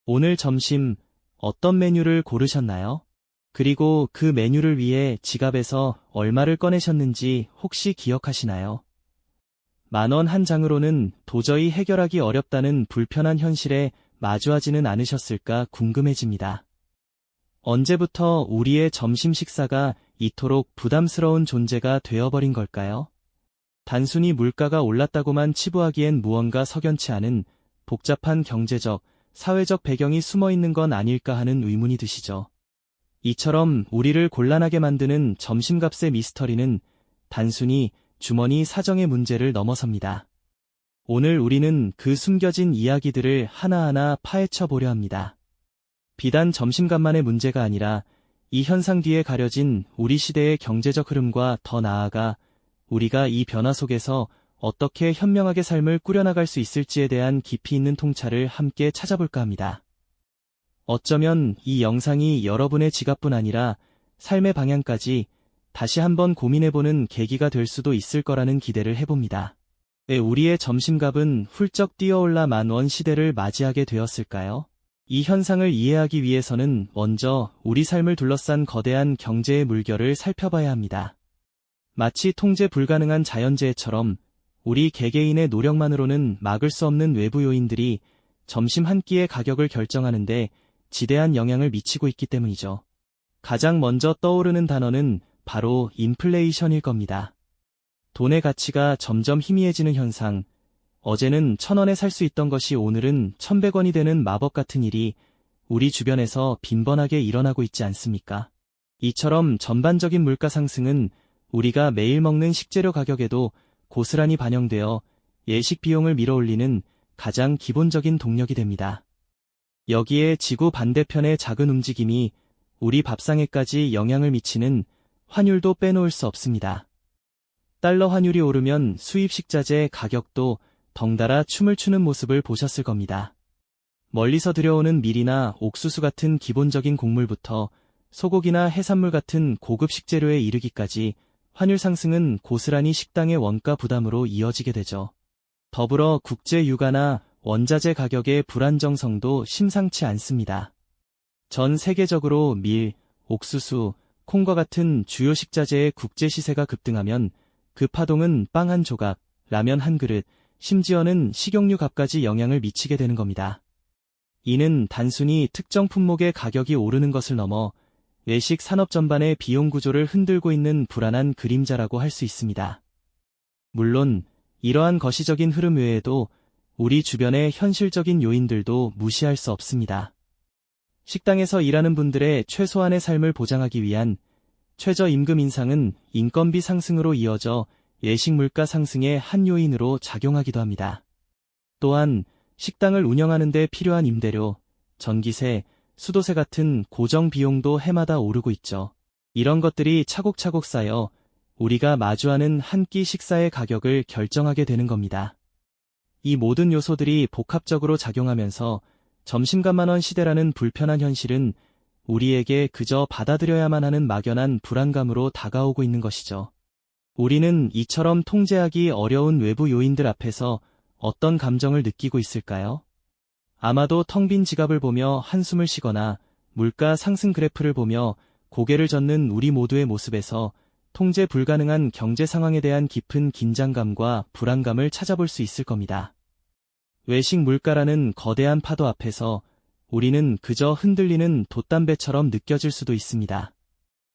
오늘 점심 어떤 메뉴를 고르셨나요? 그리고 그 메뉴를 위해 지갑에서 얼마를 꺼내셨는지 혹시 기억하시나요? 10,000원 한 장으로는 도저히 해결하기 어렵다는 불편한 현실에 마주하지는 않으셨을까 궁금해집니다. 언제부터 우리의 점심 식사가 이토록 부담스러운 존재가 되어버린 걸까요? 단순히 물가가 올랐다고만 치부하기엔 무언가 석연치 않은 복잡한 경제적, 사회적 배경이 숨어 있는 건 아닐까 하는 의문이 드시죠. 이처럼 우리를 곤란하게 만드는 점심값의 미스터리는 단순히 주머니 사정의 문제를 넘어섭니다. 오늘 우리는 그 숨겨진 이야기들을 하나하나 파헤쳐 보려 합니다. 비단 점심값만의 문제가 아니라 이 현상 뒤에 가려진 우리 시대의 경제적 흐름과 더 나아가 우리가 이 변화 속에서 어떻게 현명하게 삶을 꾸려나갈 수 있을지에 대한 깊이 있는 통찰을 함께 찾아볼까 합니다. 어쩌면 이 영상이 여러분의 지갑뿐 아니라 삶의 방향까지 다시 한번 고민해보는 계기가 될 수도 있을 거라는 기대를 해봅니다. 왜 우리의 점심값은 훌쩍 뛰어올라 10,000원 시대를 맞이하게 되었을까요? 이 현상을 이해하기 위해서는 먼저 우리 삶을 둘러싼 거대한 경제의 물결을 살펴봐야 합니다. 마치 통제 불가능한 자연재해처럼 우리 개개인의 노력만으로는 막을 수 없는 외부 요인들이 점심 한 끼의 가격을 결정하는데 지대한 영향을 미치고 있기 때문이죠. 가장 먼저 떠오르는 단어는 바로 인플레이션일 겁니다. 돈의 가치가 점점 희미해지는 현상, 어제는 1,000원에 살 수 있던 것이 오늘은 1,100원이 되는 마법 같은 일이 우리 주변에서 빈번하게 일어나고 있지 않습니까? 이처럼 전반적인 물가 상승은 우리가 매일 먹는 식재료 가격에도 고스란히 반영되어 예식 비용을 밀어올리는 가장 기본적인 동력이 됩니다. 여기에 지구 반대편의 작은 움직임이 우리 밥상에까지 영향을 미치는 환율도 빼놓을 수 없습니다. 달러 환율이 오르면 수입 식자재 가격도 덩달아 춤을 추는 모습을 보셨을 겁니다. 멀리서 들여오는 밀이나 옥수수 같은 기본적인 곡물부터 소고기나 해산물 같은 고급 식재료에 이르기까지 환율 상승은 고스란히 식당의 원가 부담으로 이어지게 되죠. 더불어 국제 유가나 원자재 가격의 불안정성도 심상치 않습니다. 전 세계적으로 밀, 옥수수, 콩과 같은 주요 식자재의 국제 시세가 급등하면 그 파동은 빵 한 조각, 라면 한 그릇, 심지어는 식용유 값까지 영향을 미치게 되는 겁니다. 이는 단순히 특정 품목의 가격이 오르는 것을 넘어 외식 산업 전반의 비용 구조를 흔들고 있는 불안한 그림자라고 할 수 있습니다. 물론 이러한 거시적인 흐름 외에도 우리 주변의 현실적인 요인들도 무시할 수 없습니다. 식당에서 일하는 분들의 최소한의 삶을 보장하기 위한 최저임금 인상은 인건비 상승으로 이어져 외식 물가 상승의 한 요인으로 작용하기도 합니다. 또한 식당을 운영하는 데 필요한 임대료, 전기세, 수도세 같은 고정 비용도 해마다 오르고 있죠. 이런 것들이 차곡차곡 쌓여 우리가 마주하는 한 끼 식사의 가격을 결정하게 되는 겁니다. 이 모든 요소들이 복합적으로 작용하면서 점심값 10,000원 시대라는 불편한 현실은 우리에게 그저 받아들여야만 하는 막연한 불안감으로 다가오고 있는 것이죠. 우리는 이처럼 통제하기 어려운 외부 요인들 앞에서 어떤 감정을 느끼고 있을까요? 아마도 텅 빈 지갑을 보며 한숨을 쉬거나 물가 상승 그래프를 보며 고개를 젓는 우리 모두의 모습에서 통제 불가능한 경제 상황에 대한 깊은 긴장감과 불안감을 찾아볼 수 있을 겁니다. 외식 물가라는 거대한 파도 앞에서 우리는 그저 흔들리는 돛담배처럼 느껴질 수도 있습니다.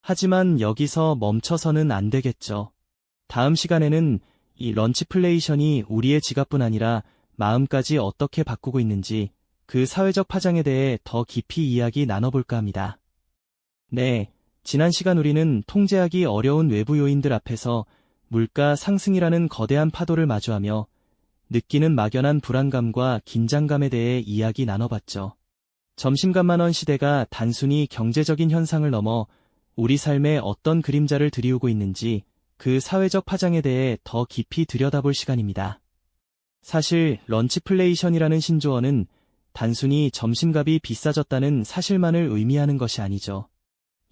하지만 여기서 멈춰서는 안 되겠죠. 다음 시간에는 이 런치플레이션이 우리의 지갑뿐 아니라 마음까지 어떻게 바꾸고 있는지 그 사회적 파장에 대해 더 깊이 이야기 나눠볼까 합니다. 네, 지난 시간 우리는 통제하기 어려운 외부 요인들 앞에서 물가 상승이라는 거대한 파도를 마주하며 느끼는 막연한 불안감과 긴장감에 대해 이야기 나눠봤죠. 점심값 10,000원 시대가 단순히 경제적인 현상을 넘어 우리 삶에 어떤 그림자를 드리우고 있는지 그 사회적 파장에 대해 더 깊이 들여다볼 시간입니다. 사실 런치플레이션이라는 신조어는 단순히 점심값이 비싸졌다는 사실만을 의미하는 것이 아니죠.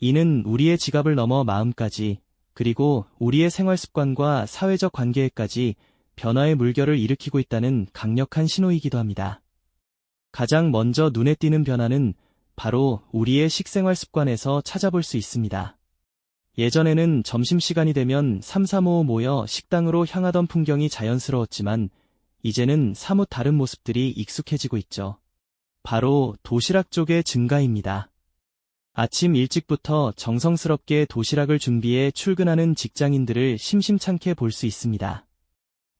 이는 우리의 지갑을 넘어 마음까지, 그리고 우리의 생활 습관과 사회적 관계에까지 변화의 물결을 일으키고 있다는 강력한 신호이기도 합니다. 가장 먼저 눈에 띄는 변화는 바로 우리의 식생활 습관에서 찾아볼 수 있습니다. 예전에는 점심시간이 되면 삼삼오오 모여 식당으로 향하던 풍경이 자연스러웠지만 이제는 사뭇 다른 모습들이 익숙해지고 있죠. 바로 도시락 쪽의 증가입니다. 아침 일찍부터 정성스럽게 도시락을 준비해 출근하는 직장인들을 심심찮게 볼 수 있습니다.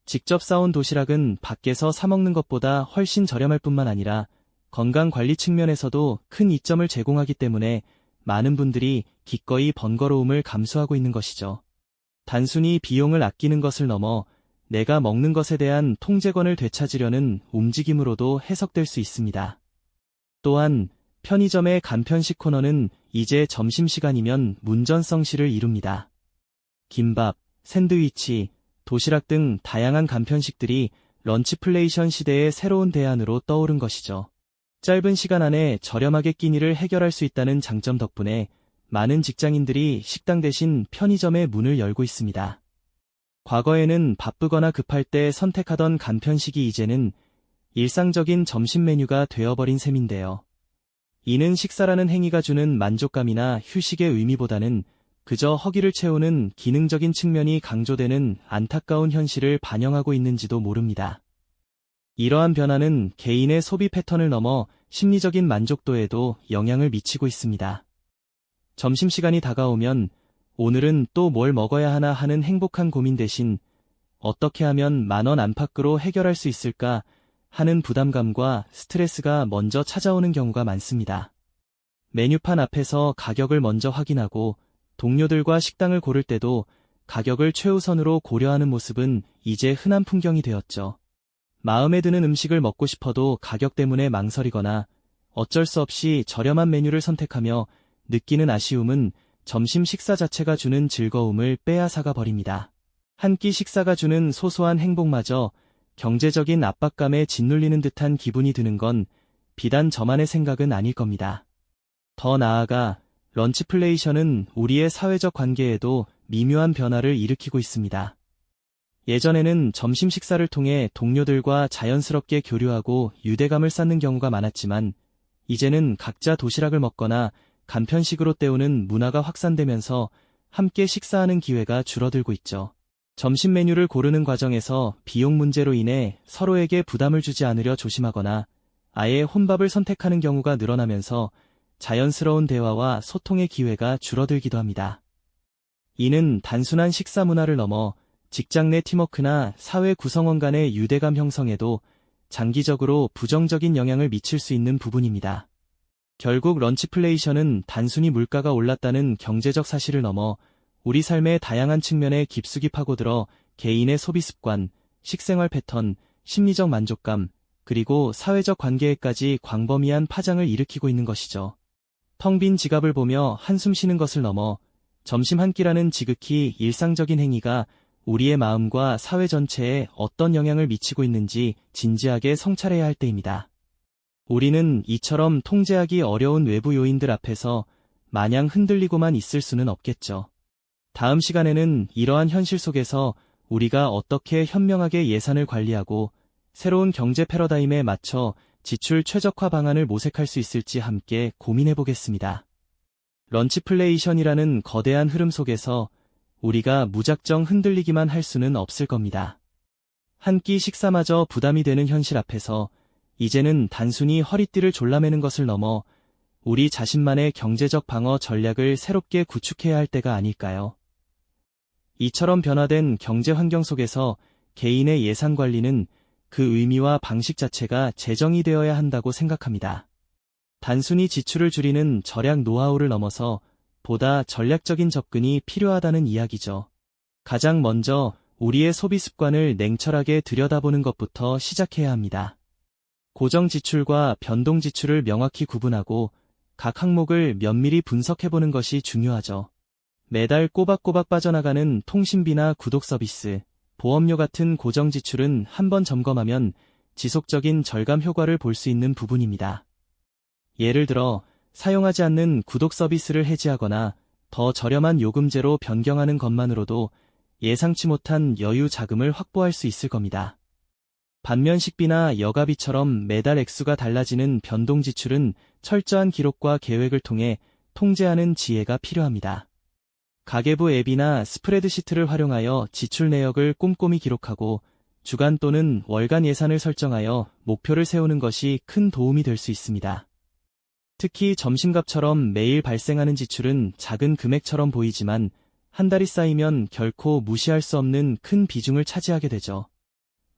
직접 싸온 도시락은 밖에서 사 먹는 것보다 훨씬 저렴할 뿐만 아니라 건강관리 측면에서도 큰 이점을 제공하기 때문에 많은 분들이 기꺼이 번거로움을 감수하고 있는 것이죠. 단순히 비용을 아끼는 것을 넘어 내가 먹는 것에 대한 통제권을 되찾으려는 움직임으로도 해석될 수 있습니다. 또한 편의점의 간편식 코너는 이제 점심시간이면 문전성시를 이룹니다. 김밥, 샌드위치, 도시락 등 다양한 간편식들이 런치플레이션 시대의 새로운 대안으로 떠오른 것이죠. 짧은 시간 안에 저렴하게 끼니를 해결할 수 있다는 장점 덕분에 많은 직장인들이 식당 대신 편의점의 문을 열고 있습니다. 과거에는 바쁘거나 급할 때 선택하던 간편식이 이제는 일상적인 점심 메뉴가 되어버린 셈인데요. 이는 식사라는 행위가 주는 만족감이나 휴식의 의미보다는 그저 허기를 채우는 기능적인 측면이 강조되는 안타까운 현실을 반영하고 있는지도 모릅니다. 이러한 변화는 개인의 소비 패턴을 넘어 심리적인 만족도에도 영향을 미치고 있습니다. 점심시간이 다가오면 오늘은 또 뭘 먹어야 하나 하는 행복한 고민 대신 어떻게 하면 10,000원 안팎으로 해결할 수 있을까 하는 부담감과 스트레스가 먼저 찾아오는 경우가 많습니다. 메뉴판 앞에서 가격을 먼저 확인하고 동료들과 식당을 고를 때도 가격을 최우선으로 고려하는 모습은 이제 흔한 풍경이 되었죠. 마음에 드는 음식을 먹고 싶어도 가격 때문에 망설이거나 어쩔 수 없이 저렴한 메뉴를 선택하며 느끼는 아쉬움은 점심 식사 자체가 주는 즐거움을 빼앗아가 버립니다. 한 끼 식사가 주는 소소한 행복마저 경제적인 압박감에 짓눌리는 듯한 기분이 드는 건 비단 저만의 생각은 아닐 겁니다. 더 나아가 런치플레이션은 우리의 사회적 관계에도 미묘한 변화를 일으키고 있습니다. 예전에는 점심 식사를 통해 동료들과 자연스럽게 교류하고 유대감을 쌓는 경우가 많았지만 이제는 각자 도시락을 먹거나 간편식으로 때우는 문화가 확산되면서 함께 식사하는 기회가 줄어들고 있죠. 점심 메뉴를 고르는 과정에서 비용 문제로 인해 서로에게 부담을 주지 않으려 조심하거나 아예 혼밥을 선택하는 경우가 늘어나면서 자연스러운 대화와 소통의 기회가 줄어들기도 합니다. 이는 단순한 식사 문화를 넘어 직장 내 팀워크나 사회 구성원 간의 유대감 형성에도 장기적으로 부정적인 영향을 미칠 수 있는 부분입니다. 결국 런치플레이션은 단순히 물가가 올랐다는 경제적 사실을 넘어 우리 삶의 다양한 측면에 깊숙이 파고들어 개인의 소비 습관, 식생활 패턴, 심리적 만족감, 그리고 사회적 관계에까지 광범위한 파장을 일으키고 있는 것이죠. 텅 빈 지갑을 보며 한숨 쉬는 것을 넘어 점심 한 끼라는 지극히 일상적인 행위가 우리의 마음과 사회 전체에 어떤 영향을 미치고 있는지 진지하게 성찰해야 할 때입니다. 우리는 이처럼 통제하기 어려운 외부 요인들 앞에서 마냥 흔들리고만 있을 수는 없겠죠. 다음 시간에는 이러한 현실 속에서 우리가 어떻게 현명하게 예산을 관리하고 새로운 경제 패러다임에 맞춰 지출 최적화 방안을 모색할 수 있을지 함께 고민해 보겠습니다. 런치플레이션이라는 거대한 흐름 속에서 우리가 무작정 흔들리기만 할 수는 없을 겁니다. 한 끼 식사마저 부담이 되는 현실 앞에서 이제는 단순히 허리띠를 졸라매는 것을 넘어 우리 자신만의 경제적 방어 전략을 새롭게 구축해야 할 때가 아닐까요? 이처럼 변화된 경제 환경 속에서 개인의 예산 관리는 그 의미와 방식 자체가 재정이 되어야 한다고 생각합니다. 단순히 지출을 줄이는 절약 노하우를 넘어서 보다 전략적인 접근이 필요하다는 이야기죠. 가장 먼저 우리의 소비 습관을 냉철하게 들여다보는 것부터 시작해야 합니다. 고정 지출과 변동 지출을 명확히 구분하고 각 항목을 면밀히 분석해보는 것이 중요하죠. 매달 꼬박꼬박 빠져나가는 통신비나 구독 서비스, 보험료 같은 고정 지출은 한번 점검하면 지속적인 절감 효과를 볼 수 있는 부분입니다. 예를 들어 사용하지 않는 구독 서비스를 해지하거나 더 저렴한 요금제로 변경하는 것만으로도 예상치 못한 여유 자금을 확보할 수 있을 겁니다. 반면 식비나 여가비처럼 매달 액수가 달라지는 변동 지출은 철저한 기록과 계획을 통해 통제하는 지혜가 필요합니다. 가계부 앱이나 스프레드시트를 활용하여 지출 내역을 꼼꼼히 기록하고 주간 또는 월간 예산을 설정하여 목표를 세우는 것이 큰 도움이 될 수 있습니다. 특히 점심값처럼 매일 발생하는 지출은 작은 금액처럼 보이지만 한 달이 쌓이면 결코 무시할 수 없는 큰 비중을 차지하게 되죠.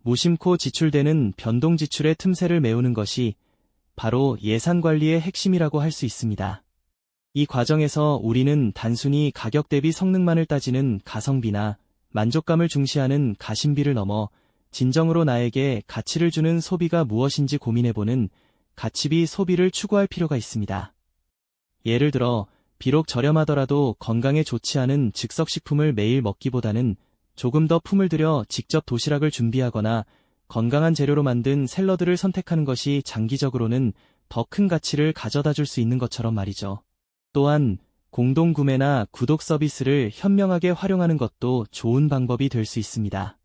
무심코 지출되는 변동 지출의 틈새를 메우는 것이 바로 예산 관리의 핵심이라고 할 수 있습니다. 이 과정에서 우리는 단순히 가격 대비 성능만을 따지는 가성비나 만족감을 중시하는 가심비를 넘어 진정으로 나에게 가치를 주는 소비가 무엇인지 고민해보는 가치비 소비를 추구할 필요가 있습니다. 예를 들어, 비록 저렴하더라도 건강에 좋지 않은 즉석식품을 매일 먹기보다는 조금 더 품을 들여 직접 도시락을 준비하거나 건강한 재료로 만든 샐러드를 선택하는 것이 장기적으로는 더 큰 가치를 가져다 줄 수 있는 것처럼 말이죠. 또한 공동구매나 구독 서비스를 현명하게 활용하는 것도 좋은 방법이 될 수 있습니다.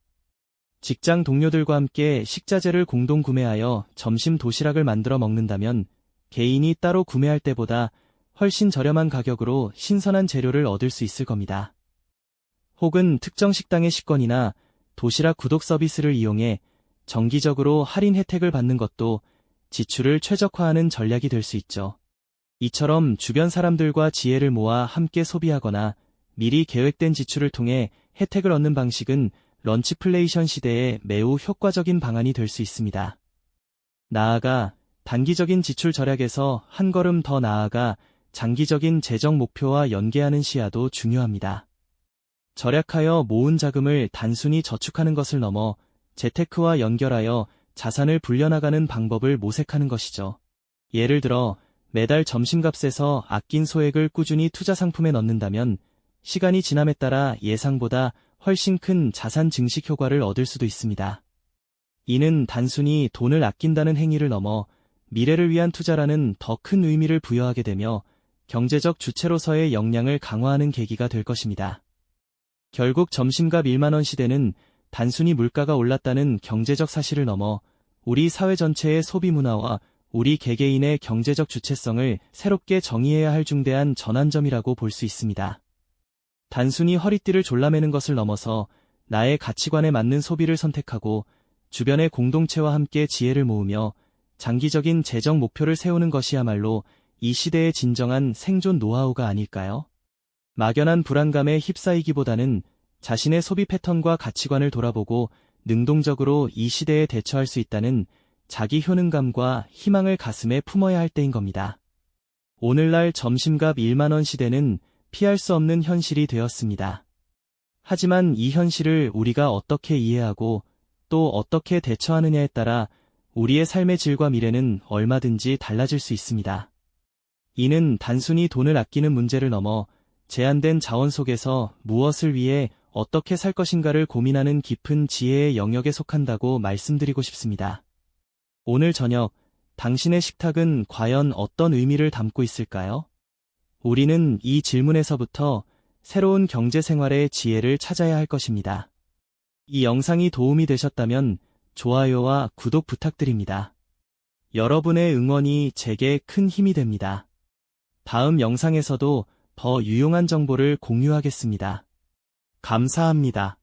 직장 동료들과 함께 식자재를 공동구매하여 점심 도시락을 만들어 먹는다면 개인이 따로 구매할 때보다 훨씬 저렴한 가격으로 신선한 재료를 얻을 수 있을 겁니다. 혹은 특정 식당의 식권이나 도시락 구독 서비스를 이용해 정기적으로 할인 혜택을 받는 것도 지출을 최적화하는 전략이 될 수 있죠. 이처럼 주변 사람들과 지혜를 모아 함께 소비하거나 미리 계획된 지출을 통해 혜택을 얻는 방식은 런치플레이션 시대에 매우 효과적인 방안이 될 수 있습니다. 나아가 단기적인 지출 절약에서 한 걸음 더 나아가 장기적인 재정 목표와 연계하는 시야도 중요합니다. 절약하여 모은 자금을 단순히 저축하는 것을 넘어 재테크와 연결하여 자산을 불려나가는 방법을 모색하는 것이죠. 예를 들어 매달 점심값에서 아낀 소액을 꾸준히 투자 상품에 넣는다면 시간이 지남에 따라 예상보다 훨씬 큰 자산 증식 효과를 얻을 수도 있습니다. 이는 단순히 돈을 아낀다는 행위를 넘어 미래를 위한 투자라는 더 큰 의미를 부여하게 되며 경제적 주체로서의 역량을 강화하는 계기가 될 것입니다. 결국 점심값 1만 원 시대는 단순히 물가가 올랐다는 경제적 사실을 넘어 우리 사회 전체의 소비 문화와 우리 개개인의 경제적 주체성을 새롭게 정의해야 할 중대한 전환점이라고 볼 수 있습니다. 단순히 허리띠를 졸라매는 것을 넘어서 나의 가치관에 맞는 소비를 선택하고 주변의 공동체와 함께 지혜를 모으며 장기적인 재정 목표를 세우는 것이야말로 이 시대의 진정한 생존 노하우가 아닐까요? 막연한 불안감에 휩싸이기보다는 자신의 소비 패턴과 가치관을 돌아보고 능동적으로 이 시대에 대처할 수 있다는 자기 효능감과 희망을 가슴에 품어야 할 때인 겁니다. 오늘날 점심값 1만 원 시대는 피할 수 없는 현실이 되었습니다. 하지만 이 현실을 우리가 어떻게 이해하고 또 어떻게 대처하느냐에 따라 우리의 삶의 질과 미래는 얼마든지 달라질 수 있습니다. 이는 단순히 돈을 아끼는 문제를 넘어 제한된 자원 속에서 무엇을 위해 어떻게 살 것인가를 고민하는 깊은 지혜의 영역에 속한다고 말씀드리고 싶습니다. 오늘 저녁, 당신의 식탁은 과연 어떤 의미를 담고 있을까요? 우리는 이 질문에서부터 새로운 경제 생활의 지혜를 찾아야 할 것입니다. 이 영상이 도움이 되셨다면 좋아요와 구독 부탁드립니다. 여러분의 응원이 제게 큰 힘이 됩니다. 다음 영상에서도 더 유용한 정보를 공유하겠습니다. 감사합니다.